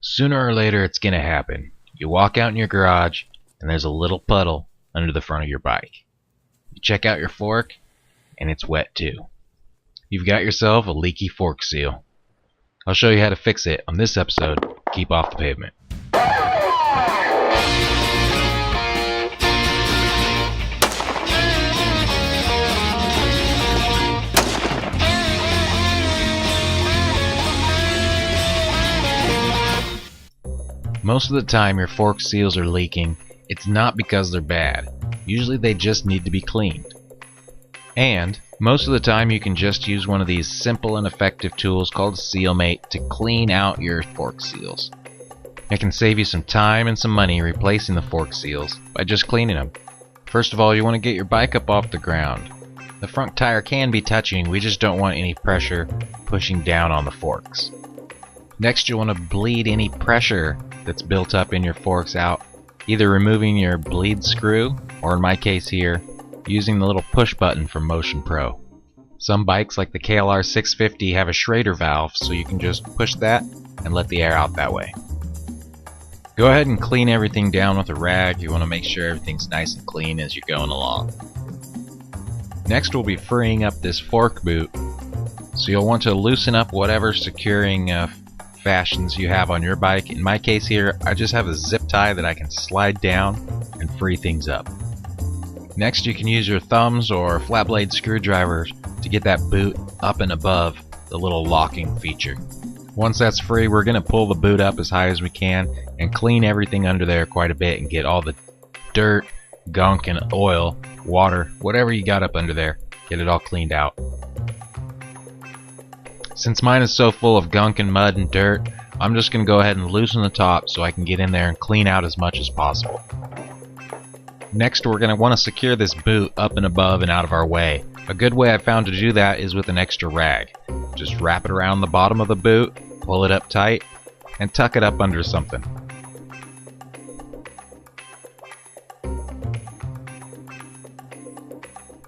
Sooner or later it's gonna happen. You walk out in your garage and there's a little puddle under the front of your bike. You check out your fork and it's wet too. You've got yourself a leaky fork seal. I'll show you how to fix it on this episode, Keep Off the Pavement. Most of the time your fork seals are leaking, it's not because they're bad. Usually they just need to be cleaned. And most of the time you can just use one of these simple and effective tools called SealMate to clean out your fork seals. It can save you some time and some money replacing the fork seals by just cleaning them. First of all, you want to get your bike up off the ground. The front tire can be touching, we just don't want any pressure pushing down on the forks. Next, you'll want to bleed any pressure that's built up in your forks out, either removing your bleed screw, or in my case here, using the little push button from Motion Pro. Some bikes like the KLR 650 have a Schrader valve, so you can just push that and let the air out that way. Go ahead and clean everything down with a rag. You want to make sure everything's nice and clean as you're going along. Next, we'll be freeing up this fork boot, so you'll want to loosen up whatever securing fashions you have on your bike. In my case here, I just have a zip tie that I can slide down and free things up. Next, you can use your thumbs or flat blade screwdrivers to get that boot up and above the little locking feature. Once that's free, we're going to pull the boot up as high as we can and clean everything under there quite a bit and get all the dirt, gunk, and oil, water, whatever you got up under there, get it all cleaned out. Since mine is so full of gunk and mud and dirt, I'm just going to go ahead and loosen the top so I can get in there and clean out as much as possible. Next, we're going to want to secure this boot up and above and out of our way. A good way I've found to do that is with an extra rag. Just wrap it around the bottom of the boot, pull it up tight, and tuck it up under something.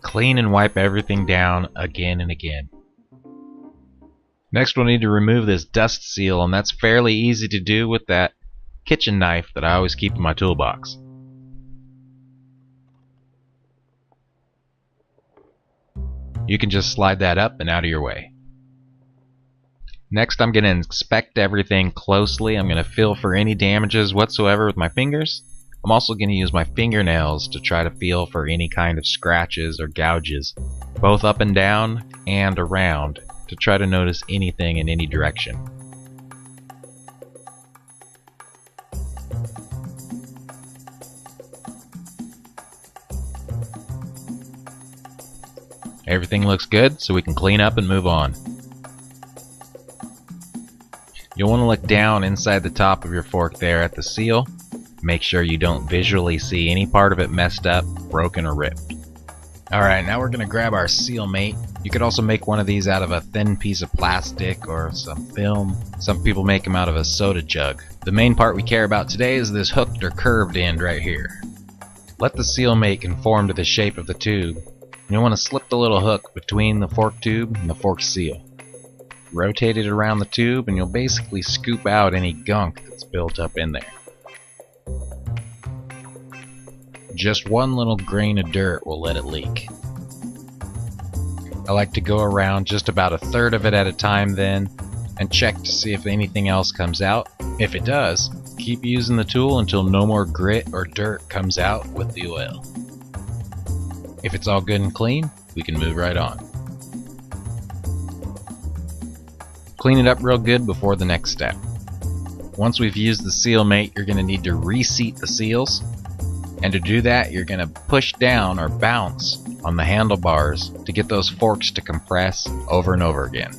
Clean and wipe everything down again and again. Next, we'll need to remove this dust seal, and that's fairly easy to do with that kitchen knife that I always keep in my toolbox. You can just slide that up and out of your way. Next, I'm going to inspect everything closely. I'm going to feel for any damages whatsoever with my fingers. I'm also going to use my fingernails to try to feel for any kind of scratches or gouges, both up and down and around, to try to notice anything in any direction. Everything looks good, so we can clean up and move on. You'll want to look down inside the top of your fork there at the seal. Make sure you don't visually see any part of it messed up, broken, or ripped. Alright, now we're going to grab our SealMate. You could also make one of these out of a thin piece of plastic or some film. Some people make them out of a soda jug. The main part we care about today is this hooked or curved end right here. Let the SealMate conform to the shape of the tube. You'll want to slip the little hook between the fork tube and the fork seal. Rotate it around the tube and you'll basically scoop out any gunk that's built up in there. Just one little grain of dirt will let it leak. I like to go around just about a third of it at a time then and check to see if anything else comes out. If it does, keep using the tool until no more grit or dirt comes out with the oil. If it's all good and clean, we can move right on. Clean it up real good before the next step. Once we've used the SealMate, you're going to need to reseat the seals. And to do that, you're going to push down or bounce on the handlebars to get those forks to compress over and over again.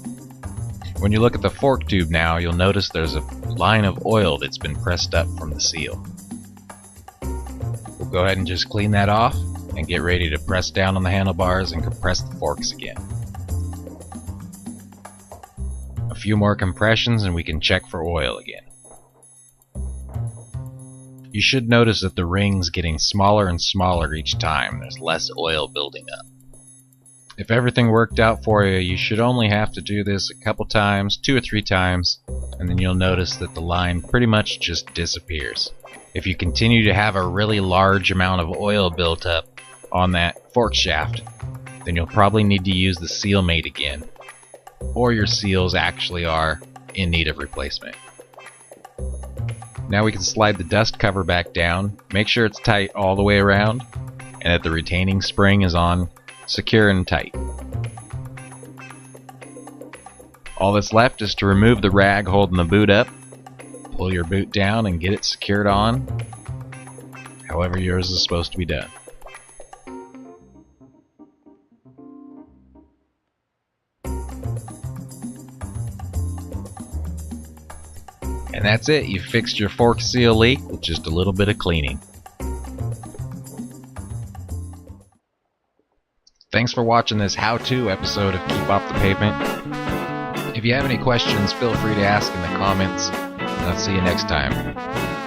When you look at the fork tube now, you'll notice there's a line of oil that's been pressed up from the seal. We'll go ahead and just clean that off and get ready to press down on the handlebars and compress the forks again. A few more compressions and we can check for oil again. You should notice that the ring's getting smaller and smaller each time. There's less oil building up. If everything worked out for you, you should only have to do this a couple times, 2 or 3 times, and then you'll notice that the line pretty much just disappears. If you continue to have a really large amount of oil built up on that fork shaft, then you'll probably need to use the SealMate again, or your seals actually are in need of replacement. Now we can slide the dust cover back down, make sure it's tight all the way around, and that the retaining spring is on secure and tight. All that's left is to remove the rag holding the boot up, pull your boot down and get it secured on, however yours is supposed to be done. And that's it, you've fixed your fork seal leak with just a little bit of cleaning. Thanks for watching this how-to episode of Keep Off the Pavement. If you have any questions, feel free to ask in the comments, and I'll see you next time.